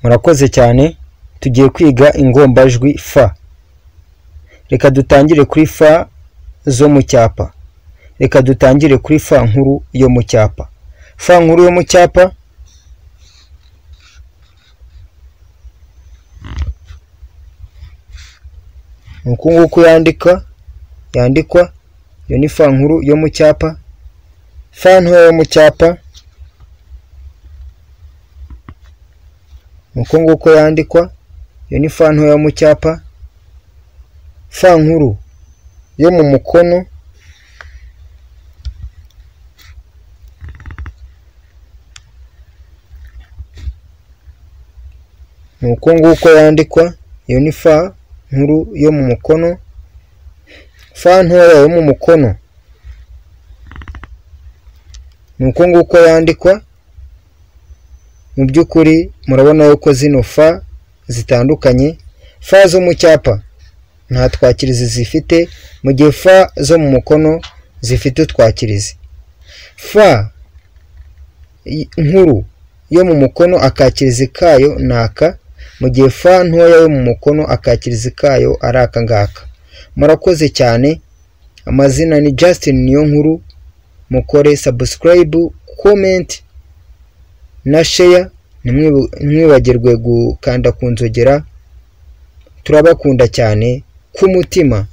Murakoze cyane. Tugiye kwiga ingombajwi fa. Reka dutangire kuri fa zo mu cyapa. Reka dutangire kuri fa nkuru yo mu cyapa. Fa nkuru yo mu cyapa uko nguko yandikwa. Iyo ni fa nkuru yo mu cyapa. Fa ntoya yo mu cyapa uko nguko yandikwa. Iyo ni fa ntoya yo mu cyapa. Fa nkuru yo mu mukono uko nguko yandikwa. Iyo ni fa nkuru yo mu mukono. Fa ntoya yo mu mukono uko nguko yandikwa. Mu byukuri murabona yuko zino fa zitandukanye. Fa zo mu cyapa nta twakirizi zifite, mu gihe fa zo mu mukono zifite utwakirizi. Fa nkuru yo mu mukono akakirizi kayo naka, mu gihe fa ntoya yo mu mukono akakirizi kayo ari aka ngaka. Murakoze cyane. Amazina ni Justin Niyonkuru. Mukore subscribe, comment na share. Ntimwibagirwe gukanda ku nzogera. Turabakunda cyane ku mutima.